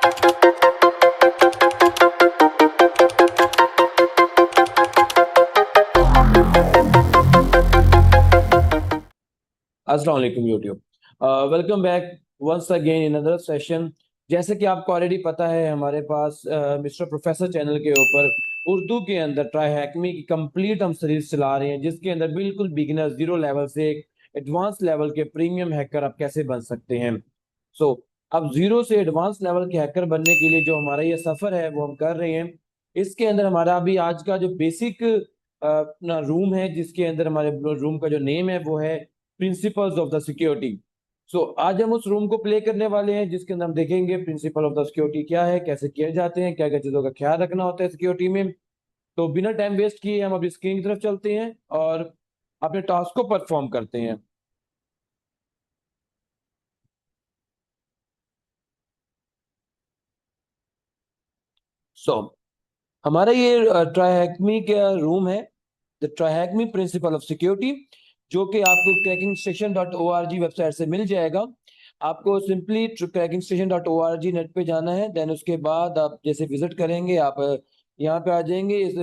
अस्सलाम वालेकुम YouTube. Welcome back once again in another session. जैसे कि आपको ऑलरेडी पता है, हमारे पास मिस्टर प्रोफेसर चैनल के ऊपर उर्दू के अंदर ट्राई हैकमी की कंप्लीट हम सीरीज चला रहे हैं, जिसके अंदर बिल्कुल बिगिनर जीरो लेवल से एक एडवांस लेवल के प्रीमियम हैकर आप कैसे बन सकते हैं। सो अब जीरो से एडवांस लेवल के हैकर बनने के लिए जो हमारा ये सफर है वो हम कर रहे हैं। इसके अंदर हमारा अभी आज का जो बेसिक अपना रूम है, जिसके अंदर हमारे रूम का जो नेम है वो है प्रिंसिपल्स ऑफ द सिक्योरिटी। सो आज हम उस रूम को प्ले करने वाले हैं, जिसके अंदर हम देखेंगे प्रिंसिपल ऑफ द सिक्योरिटी क्या है, कैसे किए जाते हैं, क्या क्या चीजों का ख्याल रखना होता है सिक्योरिटी में। तो बिना टाइम वेस्ट किए हम अभी स्क्रीन की तरफ चलते हैं और अपने टास्क को परफॉर्म करते हैं। सो हमारा ये ट्राइहैकमी का रूम है, द ट्राइहैकमी प्रिंसिपल ऑफ सिक्योरिटी, जो कि आपको crackingstation.org वेबसाइट से मिल जाएगा। आपको सिंपली crackingstation.org नेट पे जाना है। देन उसके बाद आप जैसे विजिट करेंगे, आप यहाँ पे आ जाएंगे। इस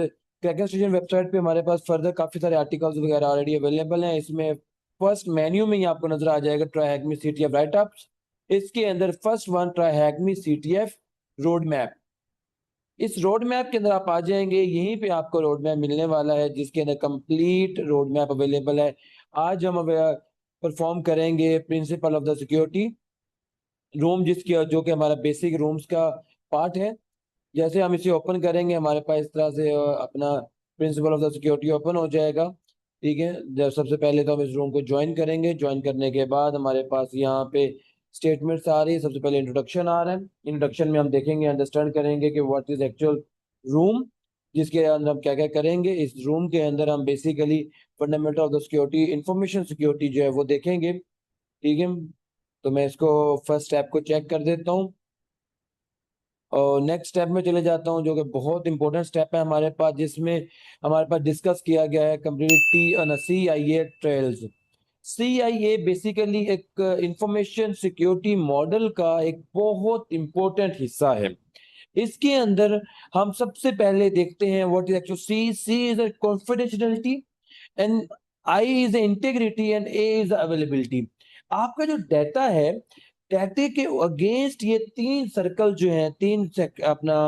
क्रैकिंग स्टेशन वेबसाइट पे हमारे पास फर्दर काफी सारे आर्टिकल्स वगैरह ऑलरेडी अवेलेबल हैं। इसमें फर्स्ट मेन्यू में ही आपको नजर आ जाएगा ट्राइहैकमी CTF राइट अप्स। इसके अंदर first one TryHackMe CTF road map. इस रोड मैप के अंदर आप आ जाएंगे, यहीं पे आपको रोड मैप मिलने वाला है, जिसके अंदर कंप्लीट रोड मैप अवेलेबल है। आज हम परफॉर्म करेंगे principle of the security room, जिसकी जो कि हमारा बेसिक रूम्स का पार्ट है। जैसे हम इसे ओपन करेंगे, हमारे पास इस तरह से अपना principle of the security open हो जाएगा। ठीक है, जब सबसे पहले तो हम इस रूम को ज्वाइन करेंगे। ज्वाइन करने के बाद हमारे पास यहाँ पे स्टेटमेंट्स आ रही है। सबसे पहले इंट्रोडक्शन आ रहा है। इंट्रोडक्शन में हम देखेंगे, अंडरस्टैंड करेंगे कि व्हाट इज एक्चुअल रूम, जिसके अंदर हम क्या क्या करेंगे। इस रूम के अंदर हम basically fundamental of the security, information security जो है वो देखेंगे। ठीक है, तो मैं इसको फर्स्ट स्टेप को चेक कर देता हूँ और नेक्स्ट स्टेप में चले जाता हूँ, जो कि बहुत इंपॉर्टेंट स्टेप है हमारे पास, जिसमें हमारे पास डिस्कस किया गया है completely CIA trails. CIA basically एक इंफॉर्मेशन सिक्योरिटी मॉडल का एक बहुत इंपॉर्टेंट हिस्सा है। इसके अंदर हम सबसे पहले देखते हैं what is actual C is confidentiality, and I is integrity, and A is availability. आपका जो डाटा है, डाटे के अगेंस्ट ये तीन सर्कल जो है, अपना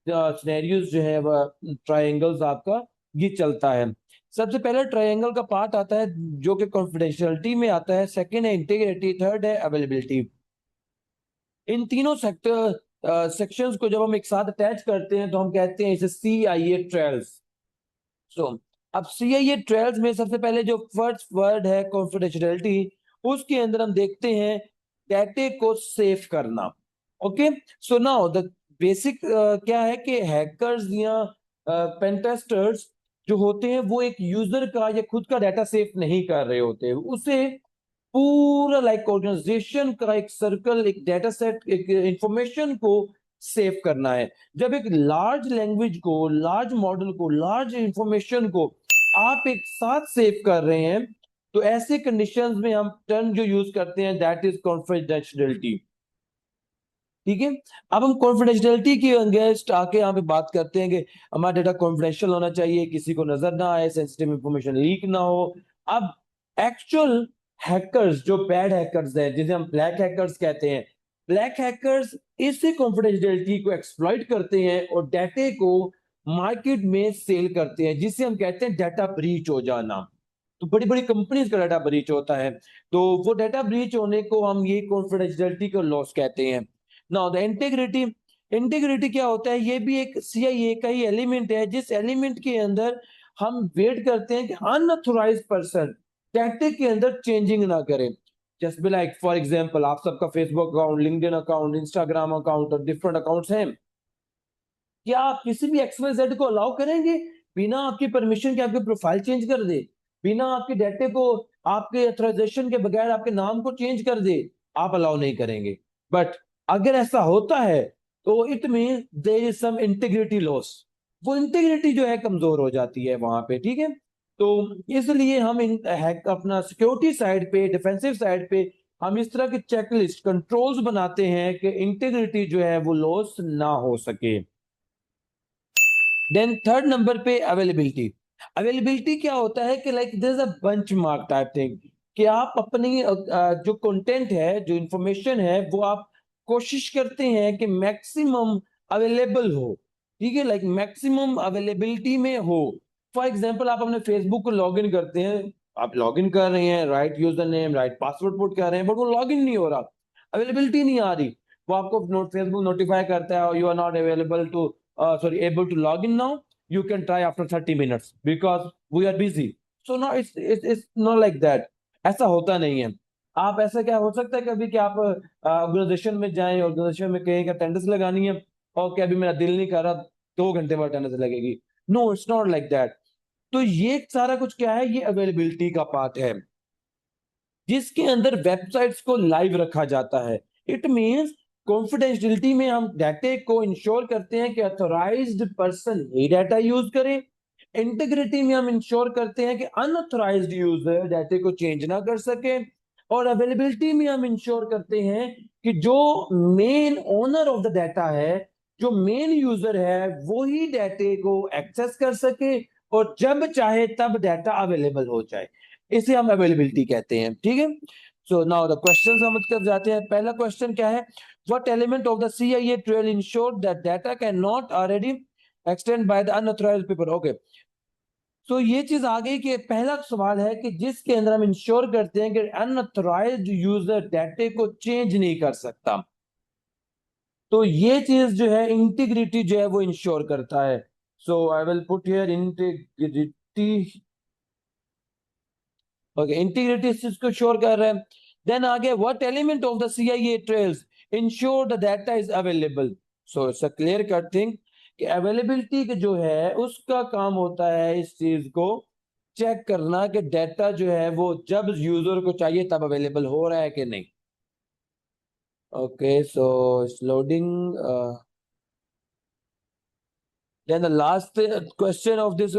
सिनेरियोज जो है वह ट्रायंगल्स आपका ये चलता है। सबसे पहले ट्रायंगल का पार्ट आता है जो कि कॉन्फिडेंशियलिटी में आता है, सेकंड है इंटीग्रिटी, थर्ड है अवेलेबिलिटी। इन तीनों सेक्शंस को जब हम एक साथ अटैच करते हैं तो हम कहते हैं इसे CIA ट्रायल्स। सो अब CIA ट्रायल्स में सबसे पहले जो फर्स्ट वर्ड है कॉन्फिडेंशियलिटी, उसके अंदर हम देखते हैं डाटे को सेव करना। Okay, so now the basic क्या है कि हैकर्स या पेनटेस्टर्स जो होते हैं वो एक यूजर का या खुद का डाटा सेव नहीं कर रहे होते, उसे पूरा लाइक ऑर्गेनाइजेशन का एक सर्कल, एक डाटा सेट, एक इंफॉर्मेशन को सेव करना है। जब एक लार्ज लैंग्वेज को, लार्ज मॉडल को, लार्ज इंफॉर्मेशन को आप एक साथ सेव कर रहे हैं, तो ऐसे कंडीशंस में हम टर्म जो यूज करते हैं दैट इज कॉन्फिडेंशियलिटी। ठीक है, अब हम कॉन्फिडेंशियलिटी के अगेंस्ट आके यहाँ पे बात करते हैं कि हमारा डेटा कॉन्फिडेंशियल होना चाहिए, किसी को नजर ना आए, सेंसिटिव इंफॉर्मेशन लीक ना हो। अब एक्चुअल हैकर्स जो बैड हैकर्स हैं, जिसे हम ब्लैक हैकर्स कहते हैं, ब्लैक हैकर्स इसी कॉन्फिडेंशियलिटी को एक्सप्लॉइट करते हैं और डाटे को मार्केट में सेल करते हैं, जिसे हम कहते हैं डाटा ब्रीच हो जाना। तो बड़ी बड़ी कंपनीज का डाटा ब्रीच होता है, तो वो डाटा ब्रीच होने को हम ये कॉन्फिडेंशियलिटी का लॉस कहते हैं। नाउ द इंटीग्रिटी, इंटीग्रिटी क्या होता है, ये भी एक CIA का ही एलिमेंट है, जिस एलिमेंट के अंदर हम वेट करते हैं कि अनऑथोराइज्ड पर्सन डाटा के अंदर चेंजिंग ना करे। Just be like for example, आप सबका Facebook account, LinkedIn account, Instagram account और डिफरेंट अकाउंट्स हैं। क्या आप किसी भी XYZ को अलाउ करेंगे बिना आपकी परमिशन के आपकी प्रोफाइल चेंज कर दे, बिना आपके डाटे को, आपके ऑथराइजेशन के बगैर आपके नाम को चेंज कर दे? आप अलाउ नहीं करेंगे। बट अगर ऐसा होता है तो it mean there is some integrity loss, वो इंटीग्रिटी जो है कमजोर हो जाती है वहां पे। ठीक है, तो इसलिए हम हैक अपना सिक्योरिटी साइड पे, डिफेंसिव साइड पे हम इस तरह की चेकलिस्ट कंट्रोल्स बनाते हैं कि इंटीग्रिटी जो है वो लॉस ना हो सके। देन थर्ड नंबर पे अवेलेबिलिटी। अवेलेबिलिटी क्या होता है कि like this a benchmark type thing, कि आप अपनी जो कंटेंट है, जो इंफॉर्मेशन है, वो आप कोशिश करते हैं कि मैक्सिमम अवेलेबल हो। ठीक है, लाइक मैक्सिमम अवेलेबिलिटी में हो। फॉर एग्जांपल आप अपने फेसबुक को लॉग इन करते हैं, आप लॉग इन कर रहे हैं, right user name, right password put कर रहे हैं, बट वो लॉग इन नहीं हो रहा, अवेलेबिलिटी नहीं आ रही। वो आपको फेसबुक नोटिफाई करता है, you are not available to sorry, able to log in now. You can try after 30 minutes because we are busy. So no, it's not like that. ऐसा होता नहीं है। आप ऐसा क्या हो सकता है कभी कि आप ऑर्गेनाइजेशन में जाएं, ऑर्गेनाइजेशन में कहें कि अटेंडेंस लगानी है, और कि अभी मेरा दिल नहीं कर रहा, 2 घंटे में अटेंडेंस लगेगी। No, it's not like that. तो ये सारा कुछ क्या है, ये अवेलेबिलिटी का पार्ट है, जिसके अंदर वेबसाइट्स को लाइव रखा जाता है। इट मींस कॉन्फिडेंशियलिटी में हम डाटा को इंश्योर करते हैं कि अथॉराइज्ड पर्सन ही डाटा यूज करे। इंटीग्रिटी में हम इंश्योर करते हैं कि अनऑथराइज्ड यूजर डाटा को चेंज ना कर सके। और अवेलेबिलिटी में हम इंश्योर करते हैं कि जो main owner of the data है, जो मेन यूजर है, वो ही डाटा को एक्सेस कर सके और जब चाहे तब डाटा अवेलेबल हो जाए। इसे हम अवेलेबिलिटी कहते हैं। ठीक है, सो नाउ द क्वेश्चंस हम तरफ जाते हैं। पहला क्वेश्चन क्या है, what element of the CIA trail ensure that data can not already extend by the unauthorized people. Okay, तो ये चीज आ गई कि पहला सवाल है कि जिसके अंदर हम इंश्योर करते हैं कि अनऑथराइज्ड यूजर डाटा को चेंज नहीं कर सकता। तो ये चीज जो है इंटीग्रिटी जो है वो इंश्योर करता है। So I will put here integrity. Okay, integrity इस चीज को श्योर कर रहे हैं। देन आगे, what element of the CIA triads ensure the data is available. So it's a clear cut thing कि अवेलेबिलिटी जो है उसका काम होता है इस चीज को चेक करना कि डाटा जो है वो जब यूजर को चाहिए तब अवेलेबल हो रहा है कि नहीं। Okay, so it's loading. Then the last question of this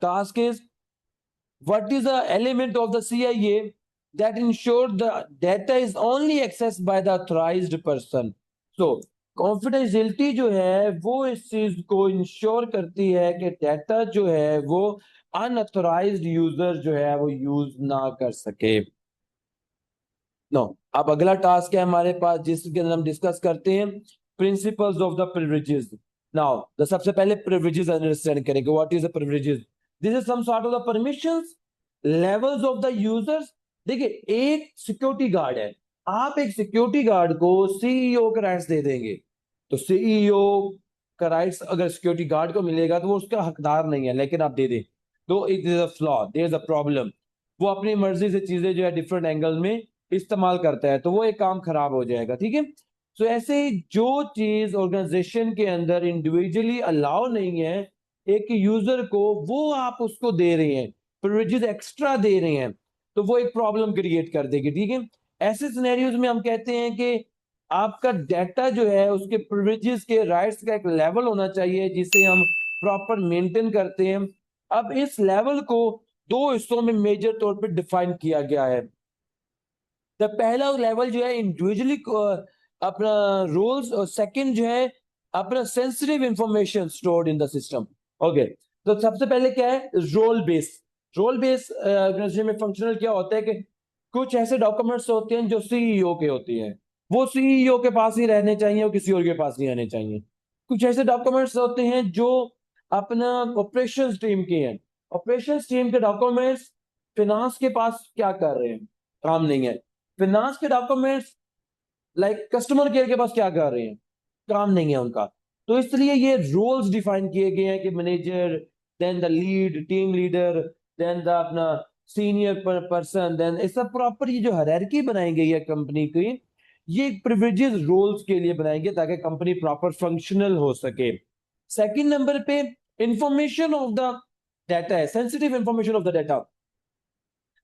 task is, what is the element of the CIA that ensure the data is only accessed by the authorized person? So confidentiality जो है वो इस चीज को ensure करती है कि data जो है वो अनऑथराइज्ड यूजर जो है वो यूज ना कर सके। नो, अब अगला टास्क है हमारे पास जिसके अंदर हम डिस्कस करते हैं principles of the privileges. Now the सबसे पहले प्रिविलेजेस अंडरस्टैंड करेंगे। What is the privileges? This is some sort of the permissions, levels of the users. देखिए, एक सिक्योरिटी गार्ड है, आप एक सिक्योरिटी गार्ड को सीईओ का राइट्स दे देंगे, तो सीईओ का राइट्स अगर सिक्योरिटी गार्ड को मिलेगा तो वो उसका हकदार नहीं है, लेकिन आप दे दें तो it is a flaw, there is a problem. वो अपनी मर्जी से चीजें जो है डिफरेंट एंगल में इस्तेमाल करता है, तो वो एक काम खराब हो जाएगा। ठीक है, सो ऐसे जो चीज ऑर्गेनाइजेशन के अंदर इंडिविजुअली अलाउ नहीं है एक यूजर को, वो आप उसको दे रहे हैं, प्रिविलेजेस एक्स्ट्रा दे रहे हैं, तो वो एक प्रॉब्लम क्रिएट कर देगी। ठीक है, ऐसे सिनेरियोज में हम कहते हैं कि आपका डाटा जो है उसके प्रिविलेजेस के राइट्स का एक लेवल होना चाहिए जिसे हम प्रॉपर मेंटेन करते हैं। अब इस लेवल को दो हिस्सों में मेजर तौर पे डिफाइन किया गया है। तो पहला लेवल जो है इंडिविजुअली अपना रोल्स, और सेकंड जो है अपना sensitive information stored in the system. Okay, तो सबसे पहले क्या है, रोल बेस। रोल बेस में फंक्शनल क्या होता है कि कुछ ऐसे डॉक्यूमेंट्स होते हैं जो सीईओ के होते हैं, वो सीईओ के पास ही रहने चाहिए और किसी और के पास नहीं रहने चाहिए। कुछ ऐसे डॉक्यूमेंट्स होते हैं जो अपना ऑपरेशन टीम के हैं, ऑपरेशन टीम के डॉक्यूमेंट्स फिनांस के पास क्या कर रहे हैं, काम नहीं है। फिनांस के डॉक्यूमेंट्स लाइक कस्टमर केयर के पास क्या कर रहे हैं, काम नहीं है उनका। तो इसलिए ये रोल्स डिफाइन किए गए हैं कि manager, then the lead, team leader, then the अपना सीनियर पर्सन, देन ऐसा प्रॉपर ये जो हायरार्की बनाई गई है कंपनी की, ये प्रिविलेजेस रोल्स के लिए बनाई गई ताकि कंपनी प्रॉपर फंक्शनल हो सके। सेकंड नंबर पे इंफॉर्मेशन ऑफ द डाटा है, sensitive information of the data,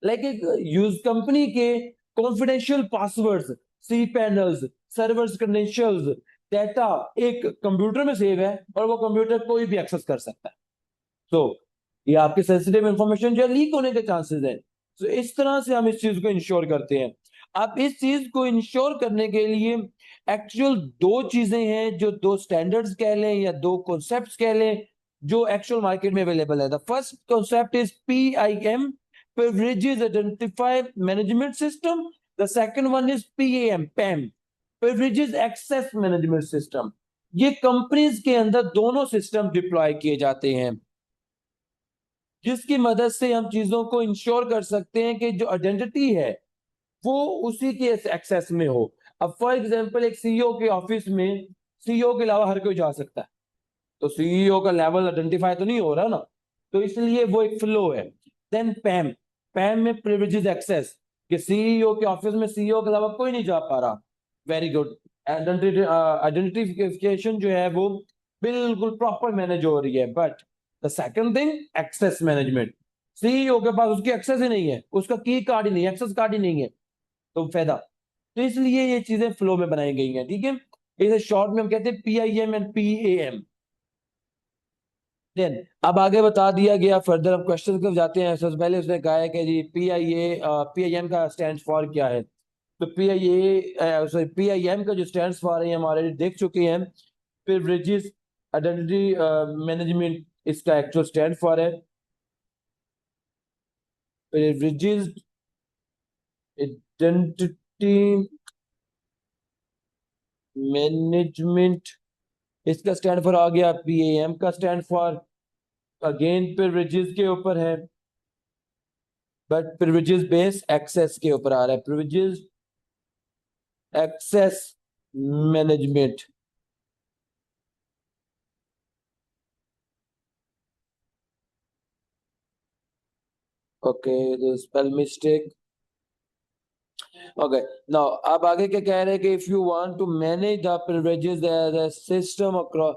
like एक यूज कंपनी के कॉन्फिडेंशियल पासवर्ड्स, सी पैनल्स, सर्वर्स क्रेडेंशियल्स, डाटा एक कंप्यूटर में सेव है और वो कंप्यूटर कोई भी एक्सेस कर सकता है। तो ये आपके सेंसिटिव इंफॉर्मेशन जो लीक होने के चांसेस है। तो इस तरह से हम इस चीज को इंश्योर करते हैं। अब इस चीज को इंश्योर करने के लिए एक्चुअल दो चीजें हैं, जो दो स्टैंडर्ड्स कह लें या दो कॉन्सेप्ट्स कह लें, जो एक्चुअल मार्केट में अवेलेबल है। The first concept is PIM, Privileges Identify Management System. The second one is PAM, Privileges Access Management System. ये कंपनीज के अंदर दोनों सिस्टम डिप्लॉय किए जाते हैं, जिसकी मदद से हम चीजों को इंश्योर कर सकते हैं कि जो आइडेंटिटी है वो उसी के एक्सेस में हो। अब फॉर एग्जांपल एक सीईओ के ऑफिस में सीईओ के अलावा हर कोई जा सकता है, तो सीईओ का लेवल आइडेंटिफाई तो नहीं हो रहा ना, तो इसलिए वो एक फ्लो है। देन पैम, पैम में प्रिविलेजेस एक्सेस, कि सीईओ के ऑफिस में सीईओ के अलावा कोई नहीं जा पा रहा। वेरी गुड, आइडेंटिफिकेशन जो है वो बिल्कुल प्रॉपर मैनेज हो रही है। But the second thing, access management, CEO के पास उसकी एक्सेस ही नहीं है, उसका की कार्ड ही नहीं, एक्सेस कार्ड ही नहीं है, तो फायदा। तो इसलिए ये चीजें फ्लो में बनाई गई हैं, ठीक है। इसे शॉर्ट में हम कहते हैं PIM एंड PAM। देन अब आगे बता दिया गया, फर्दर हम क्वेश्चन की तरफ जाते हैं। सबसे पहले उसने कहा है कि जी PIM का स्टैंड फॉर क्या है। तो PIM का जो स्टैंड फॉर है हम ऑलरेडी देख चुके हैं। प्रिविलेजेस आइडेंटिटी मैनेजमेंट इसका एक्चुअल स्टैंड फॉर है। प्रिविलेजेस आइडेंटिटी मैनेजमेंट, इसका स्टैंड फॉर आ गया। PAM का स्टैंड फॉर अगेन प्रिविलेजेस के ऊपर है, बट प्रिविलेजेस बेस एक्सेस के ऊपर आ रहा है। Privileges access management, okay, spell mistake. Okay, now अब आगे क्या कह रहे हैं कि if you want to manage the privileges the system across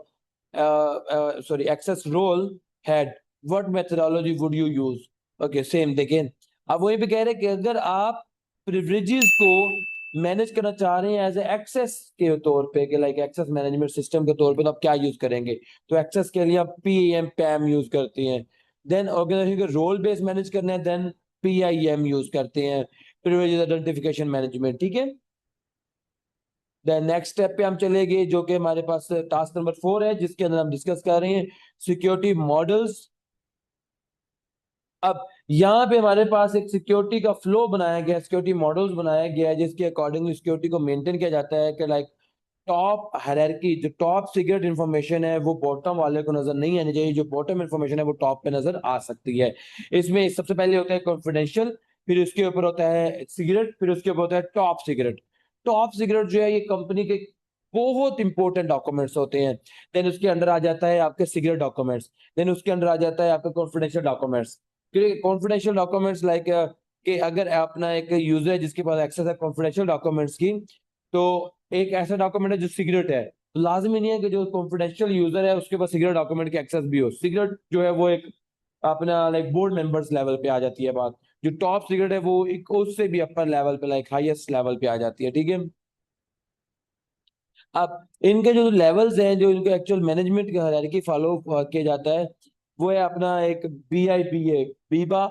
sorry access role head, what methodology would you use. Okay, same देखें, अब वहीं पे कह रहे हैं कि अगर आप प्रिविलेजेस को मैनेज करना चाह रहे हैं एज ए एक्सेस के तौर पे, कि लाइक एक्सेस मैनेजमेंट सिस्टम के तौर पे, तो आप क्या यूज करेंगे। तो एक्सेस के लिए आप PAM यूज करती हैं। देन ऑर्गेनाइजेशन के रोल बेस मैनेज करना है, देन PIM यूज करते हैं, प्रिविलेज आइडेंटिफिकेशन मैनेजमेंट, ठीक है। देन नेक्स्ट स्टेप पे हम चले गए, जो कि हमारे पास टास्क नंबर 4 है, जिसके अंदर हम डिस्कस कर रहे हैं सिक्योरिटी मॉडल्स। अब यहाँ पे हमारे पास एक सिक्योरिटी का फ्लो बनाया गया, सिक्योरिटी मॉडल्स बनाया गया है, जिसके अकॉर्डिंग सिक्योरिटी को मेंटेन किया जाता है कि लाइक टॉप हायरार्की, जो टॉप सीक्रेट इंफॉर्मेशन है वो बॉटम वाले को नजर नहीं आनी चाहिए, जो बॉटम इंफॉर्मेशन है वो टॉप पे नजर आ सकती है। इसमें सबसे पहले होता है कॉन्फिडेंशियल, फिर उसके ऊपर होता है सीक्रेट, फिर उसके ऊपर होता है टॉप सीक्रेट। टॉप सीक्रेट जो है ये कंपनी के बहुत इंपॉर्टेंट डॉक्यूमेंट्स होते हैं। देन उसके अंडर आ जाता है आपके सीक्रेट डॉक्यूमेंट्स, देन उसके अंदर आ जाता है आपके कॉन्फिडेंशियल डॉक्यूमेंट्स। क्योंकि कॉन्फिडेंशियल डॉक्यूमेंट्स लाइक कि अगर अपना एक यूजर है जिसके पास एक्सेस है कॉन्फिडेंशियल डॉक्यूमेंट्स की, तो एक ऐसा डॉक्यूमेंट है जो सीक्रेट है, तो लाजमी नहीं है कि जो कॉन्फिडेंशियल यूजर है उसके पास सीक्रेट डॉक्यूमेंट की एक्सेस भी हो। सीक्रेट जो है वो एक अपना लाइक बोर्ड मेंबर्स लेवल पे आ जाती है बात, जो टॉप सीक्रेट है वो एक उससे भी अपर लेवल पे लाइक हाईएस्ट लेवल पे आ जाती है, ठीक है। अब इनके जो लेवल्स हैं, जो इनके एक्चुअल मैनेजमेंट की हायरार्की फॉलो किया जाता है, वो है अपना एक BIPA, बीबा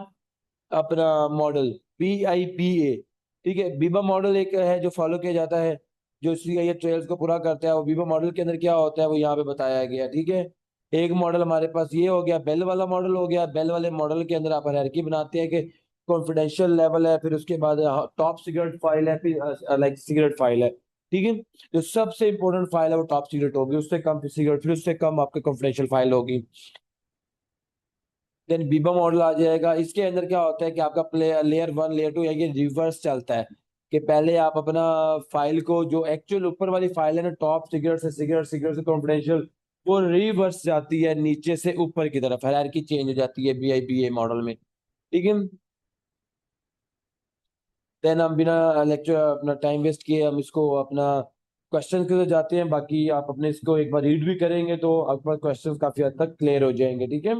अपना मॉडल, BIPA, ठीक है। बीबा मॉडल एक है जो फॉलो किया जाता है, जो CIA ट्रेल्स को पूरा करता है। वो बीबा मॉडल के अंदर क्या होता है वो यहाँ पे बताया गया, ठीक है। एक मॉडल हमारे पास ये हो गया, बेल वाला मॉडल हो गया। बेल वाले मॉडल के अंदर आप हायरार्की बनाते हैं कि कॉन्फिडेंशियल लेवल है, फिर उसके बाद टॉप सीक्रेट फाइल है, फिर लाइक सीक्रेट फाइल है, ठीक है। जो सबसे इंपॉर्टेंट फाइल है वो टॉप सीक्रेट होगी, उससे कम सीक्रेट, फिर उससे कम आपके कॉन्फिडेंशियल फाइल होगी। देन बीबा मॉडल आ जाएगा। इसके अंदर क्या होता है कि आपका लेयर 1 लेयर 2 ये रिवर्स चलता है, कि पहले आप अपना फाइल को, जो एक्चुअल ऊपर वाली फाइल है ना टॉप सीक्रेट से सीक्रेट, सीक्रेट से कॉन्फिडेंशियल, वो रिवर्स जाती है नीचे से ऊपर की तरफ, हायरार्की चेंज हो जाती है BIPA मॉडल में, ठीक है। देन हम बिना लेक्चर अपना टाइम वेस्ट किए हम इसको अपना क्वेश्चन के लिए जाते हैं। बाकी आप अपने इसको एक बार रीड भी करेंगे तो आपका क्वेश्चन काफी हद तक क्लियर हो जाएंगे, ठीक है।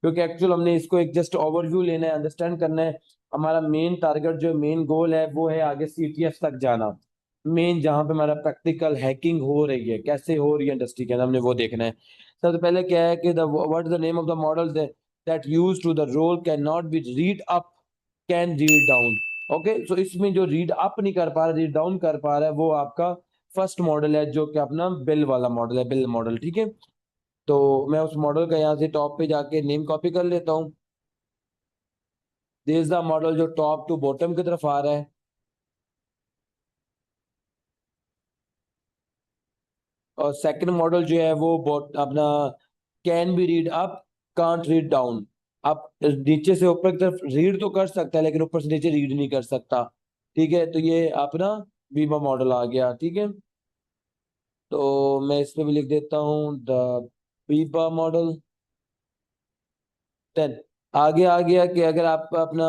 क्योंकि एक्चुअल हमने इसको एक जस्ट ओवरव्यू लेना है, अंडरस्टैंड करना है। हमारा मेन टारगेट जो मेन गोल है वो है आगे CTF तक जाना। मेन जहां पे हमारा प्रैक्टिकल हैकिंग हो रही है, कैसे हो रही है इंडस्ट्री के अंदर, हमने वो देखना है। सबसे पहले क्या है कि the what is the name of the model that used to the role can not be read up, can read down. Okay, so इसमें जो रीड अप नहीं कर पा रहा, रीड डाउन कर पा रहा है, वो आपका फर्स्ट मॉडल है, जो कि अपना बिल वाला मॉडल है, बिल मॉडल। ठीक है, तो मैं उस मॉडल का यहाँ से टॉप पे जाके नेम कॉपी कर लेता हूँ। दिस इज द मॉडल जो टॉप टू बॉटम की तरफ आ रहा है। और सेकंड मॉडल जो है वो अपना can be read up, can't read down. आप नीचे से ऊपर की तरफ रीड तो कर सकता है, लेकिन ऊपर से नीचे रीड नहीं कर सकता। ठीक है, तो ये अपना बीमा मॉडल आ गया। ठीक है, तो मैं इसमें भी लिख देता हूँ द बीमा मॉडल। देन आगे आ गया कि अगर आप अपना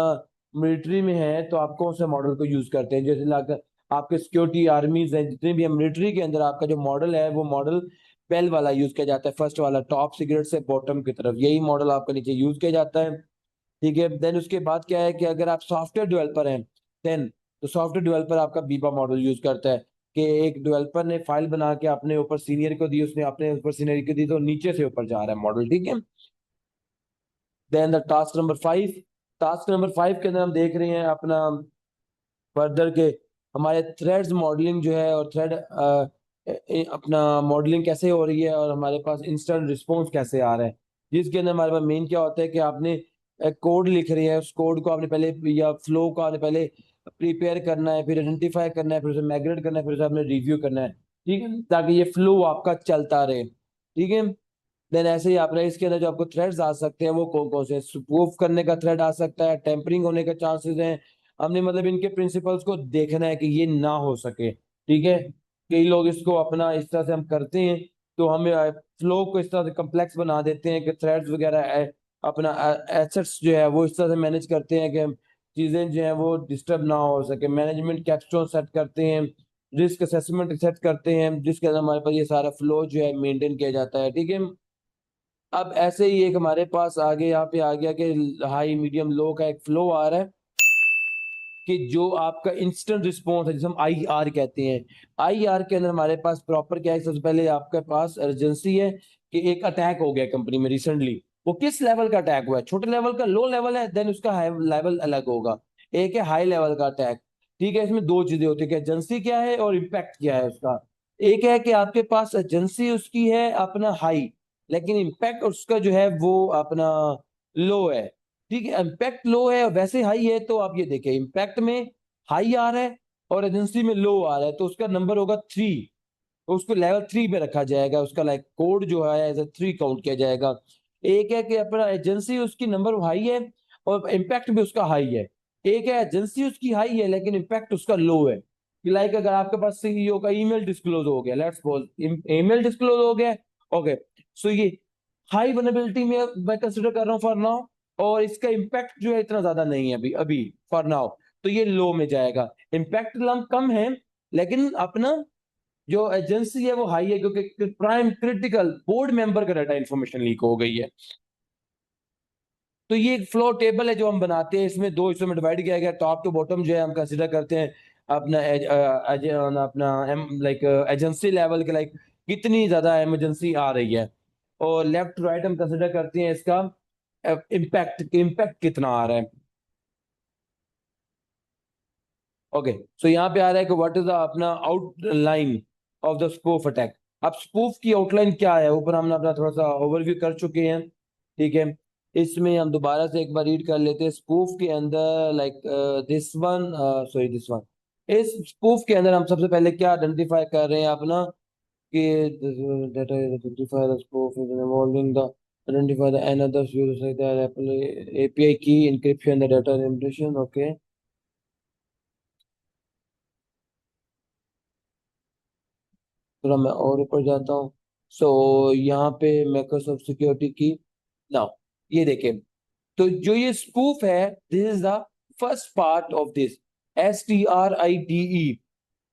मिलिट्री में है तो आप कौन से मॉडल को यूज करते हैं। जैसे लाकर आपके सिक्योरिटी आर्मीज हैं, जितने भी है मिलिट्री के अंदर, आपका जो मॉडल है वो मॉडल बेल वाला यूज किया जाता है, फर्स्ट वाला, टॉप सिगरेट से बॉटम की तरफ, यही मॉडल आपका नीचे यूज किया जाता है। ठीक है, देन उसके बाद क्या है कि अगर आप सॉफ्टवेयर डेवलपर हैं देन, तो सॉफ्टवेयर डेवलपर आपका बीबा मॉडल यूज करता है कि एक डेवलपर ने फाइल बना के अपने ऊपर सीनियर को दी, उसने अपने ऊपर सीनियर को दी, तो नीचे से ऊपर जा रहा है मॉडल। ठीक है, देन द टास्क नंबर 5 के अंदर हम देख रहे हैं अपना फर्दर के हमारे थ्रेड्स मॉडलिंग जो है, और थ्रेड अपना मॉडलिंग कैसे हो रही है, और हमारे पास इंस्टेंट रिस्पॉन्स कैसे आ रहा है। जिसके अंदर हमारे पास मेन क्या होता है कि आपने कोड लिख रही है, उस कोड को आपने पहले, या फ्लो को आपने पहले प्रिपेयर करना है, फिर आइडेंटिफाई करना है, फिर उसे माइग्रेट करना है, फिर उसे आपने रिव्यू करना है। ठीक है, ताकि ये फ्लो आपका चलता रहे। ठीक है, देन ऐसे ही आपने इसके अंदर जो आपको थ्रेड्स आ सकते हैं वो कौन कौन से, स्पूफ करने का थ्रेड आ सकता है, टेम्परिंग होने के चांसेस हैं। हमने मतलब इनके प्रिंसिपल्स को देखना है कि ये ना हो सके। ठीक है, कई लोग इसको अपना इस तरह से हम करते हैं, तो हमें फ्लो को इस तरह से कम्प्लेक्स बना देते हैं कि थ्रेड्स वगैरह अपना एसेट्स जो है वो इस तरह से मैनेज करते हैं कि चीजें जो है वो डिस्टर्ब ना हो सके। मैनेजमेंट कैपस्टोन सेट करते हैं, रिस्क असेसमेंट सेट करते हैं, जिसके अंदर हमारे पास ये सारा फ्लो जो है मेंटेन किया जाता है। ठीक है, अब ऐसे ही एक हमारे पास आगे यहाँ पे आ गया कि हाई मीडियम लो का एक फ्लो आ रहा है, कि जो आपका इंस्टेंट रिस्पॉन्स है, जिसे हम आई आर कहते हैं। आई आर के अंदर हमारे पास प्रॉपर क्या है, सबसे पहले आपके पास अर्जेंसी है कि एक अटैक हो गया कंपनी में रिसेंटली। वो किस लेवल का अटैक हुआ है, छोटे लेवल का, लो लेवल है, देन उसका हाई लेवल अलग होगा। एक है हाई लेवल का अटैक। ठीक है, इसमें दो चीजें होती है कि एजेंसी क्या है और इम्पैक्ट क्या है उसका। एक है कि आपके पास एजेंसी उसकी है अपना हाई, लेकिन इम्पैक्ट उसका जो है वो अपना लो है। ठीक है, इम्पैक्ट लो है और वैसे हाई है, तो आप ये देखें इम्पैक्ट में हाई आ रहा है और एजेंसी में लो आ रहा है, तो उसका नंबर होगा 3। तो उसको लेवल 3 पे रखा जाएगा, उसका लाइक कोड जो है एज 3 काउंट किया जाएगा। एक है कि अपना एजेंसी उसकी नंबर हाई है और इम्पैक्ट भी उसका हाई है। एक है एजेंसी उसकी हाई है लेकिन इम्पैक्ट उसका लो है। लाइक अगर आपके पास सीईओ का ईमेल डिस्क्लोज हो गया, लेट्स सपोज ईमेल डिस्क्लोज हो गया, ओके, सो ये हाई वनरेबिलिटी में मैं कंसिडर कर रहा हूँ फॉर नाउ, और इसका इम्पैक्ट जो है इतना ज्यादा नहीं है अभी अभी फॉर नाउ, तो ये लो में जाएगा। इम्पैक्ट कम है, लेकिन अपना जो एजेंसी है वो हाई है, क्योंकि प्राइम क्रिटिकल बोर्ड मेंबर का डाटा इंफॉर्मेशन लीक हो गई है। तो ये एक फ्लो टेबल है जो हम बनाते हैं, इसमें दो हिस्सों में डिवाइड किया गया, टॉप टू बॉटम जो है हम कंसिडर करते हैं अपना अपना लाइक एजेंसी लेवल के, लाइक कितनी ज्यादा इमरजेंसी आ रही है, और लेफ्ट टू राइट हम कंसिडर करते हैं इसका इम्पैक्ट कितना आ रहा है। ओके, सो यहाँ पे आ रहा है कि व्हाट इज द अपना outline of the spoof attack. अब स्पूफ की आउटलाइन क्या है, ऊपर हमने अपना थोड़ा सा ओवरव्यू कर चुके हैं। ठीक है, इसमें हम दोबारा से एक बार रीड कर लेते हैं। स्पूफ के अंदर like this one, sorry this one, इस स्पूफ के अंदर हम सबसे पहले क्या आइडेंटिफाई कर रहे हैं अपना, कि data identify the spoof is involving the identify the another user like that Apple API key encryption the data encryption। Okay, थोड़ा मैं और ऊपर जाता हूँ। सो यहाँ पे माइक्रोसॉफ्ट सिक्योरिटी की नाउ, ये देखें, तो जो ये स्पूफ है, this is the first part of this, STRIDE।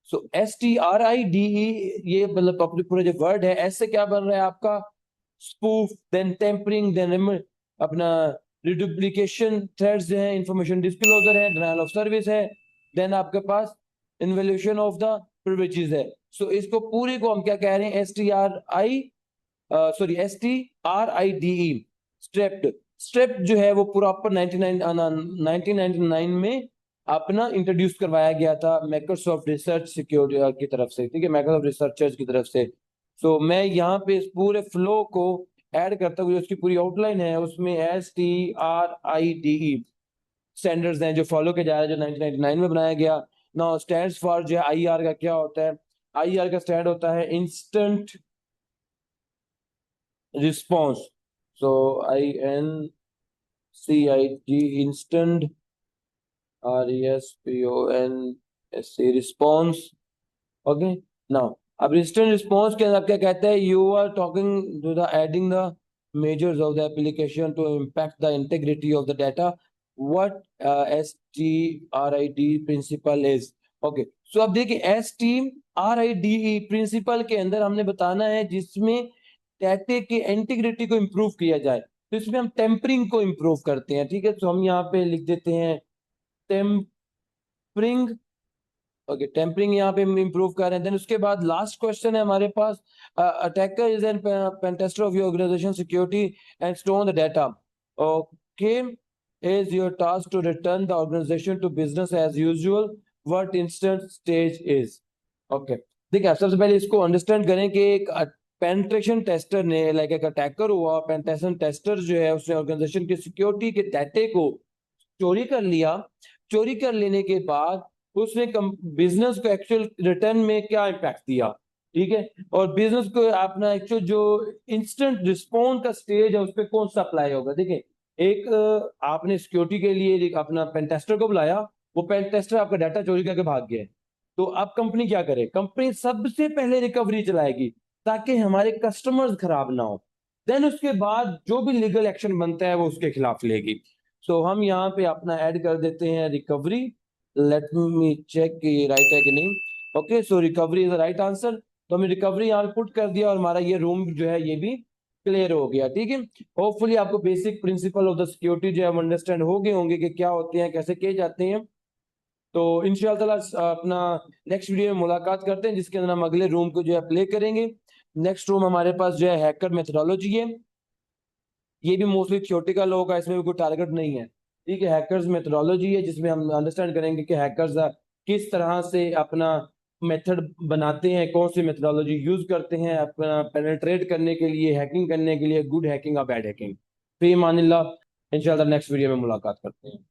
So STRIDE, ये मतलब अपने पूरा जो वर्ड है, एस से क्या बन रहा है आपका, स्पूफ, देन टेम्परिंग, देन अपना रिडुप्लीकेशन थ्रेड्स जो है, इंफॉर्मेशन डिस्क्लोजर है, डिनायल ऑफ सर्विस है, देन आपके पास इन्वोल्यूशन ऑफ द प्रिविलेजेस है। सो इसको पूरे को हम क्या कह रहे हैं, STRIDE, स्ट्रेप्ड। स्ट्रेप जो है वो प्रॉपर 1999 में अपना इंट्रोड्यूस करवाया गया था माइक्रोसॉफ्ट रिसर्च सिक्योरिटी की तरफ से, ठीक है, माइक्रोसॉफ्ट रिसर्चर्स की तरफ से। सो मैं यहाँ पे इस पूरे फ्लो को ऐड करता हूँ, उसकी पूरी आउटलाइन है, उसमें STRIDE स्टैंडर्ड्स हैं जो फॉलो किया जा रहा है, जो 1999 में बनाया गया। नाउ स्टैंड्स फॉर जो IR का क्या होता है, IR का स्टैंड होता है instant response. So INCIG instant, RESPONSE response. Okay, now अब इंस्टेंट रिस्पॉन्स के अंदर क्या कहता है, you are talking to the adding the measures of the application to impact the integrity of the data, what STRID principle is. Okay, so अब देखिए STRIDE principal के अंदर हमने बताना है जिसमें डाटे की इंटीग्रिटी को इम्प्रूव किया जाए, तो इसमें हम टेम्परिंग को इम्प्रूव करते हैं, ठीक है। तो हम यहाँ पे लिख देते हैं टेम्परिंग। ओके, टेम्परिंग यहाँ पे हम इंप्रूव कर रहे हैं। देन उसके बाद लास्ट क्वेश्चन है हमारे पास, attacker is an pentester of your organisation security and stone the data. Okay, is your task to return the organisation to business as usual, what instant stage is. Okay, देखिए सबसे पहले इसको understand करें कि एक पेनिट्रेशन टेस्टर ने, like एक attacker हुआ, पेनिट्रेशन टेस्टर जो है उसने ऑर्गेनाइजेशन की सिक्योरिटी के डाटे को चोरी कर लिया। चोरी कर लेने के बाद उसने बिजनेस को एक्चुअल रिटर्न में क्या इम्पैक्ट दिया, ठीक है, और बिजनेस को अपना एक्चुअल जो इंस्टेंट रिस्पॉन्स का स्टेज है उस पर कौन सा अप्लाई होगा। देखिए, एक आपने सिक्योरिटी के लिए एक अपना पेन टेस्टर को बुलाया, वो पेन टेस्टर आपका डाटा चोरी करके भाग गया, तो अब कंपनी क्या करे, कंपनी सबसे पहले रिकवरी चलाएगी ताकि हमारे कस्टमर्स खराब ना हो। देन उसके बाद जो भी लीगल एक्शन बनता है वो उसके खिलाफ लेगी। सो हम यहाँ पे अपना ऐड कर देते हैं रिकवरी। लेट मी चेक कि ये राइट है कि नहीं। Okay, so recovery is the right answer. तो हमने रिकवरी यहाँ पुट कर दिया और हमारा ये रूम जो है ये भी क्लियर हो गया, ठीक है। होपफुली आपको basic principle of the security जो है अंडरस्टैंड हो गए होंगे कि क्या होते हैं, कैसे किए जाते हैं। तो इंशाल्लाह अपना नेक्स्ट वीडियो में मुलाकात करते हैं जिसके अंदर हम अगले रूम को जो है प्ले करेंगे। नेक्स्ट रूम हमारे पास जो है हैकर मेथोडोलॉजी है, ये भी मोस्टली थियोरेटिकल होगा, इसमें भी कोई टारगेट नहीं है, ठीक है। हैकर्स मेथोडोलॉजी है जिसमें हम अंडरस्टैंड करेंगे कि हैकर्स किस तरह से अपना मेथड बनाते हैं, कौन सी मेथोडोलॉजी यूज करते हैं अपना पेनिट्रेट करने के लिए, हैकिंग करने के लिए, गुड हैकिंग और बैड हैकिंग। फी मानिल्लाह, इंशाल्लाह नेक्स्ट वीडियो में मुलाकात करते हैं।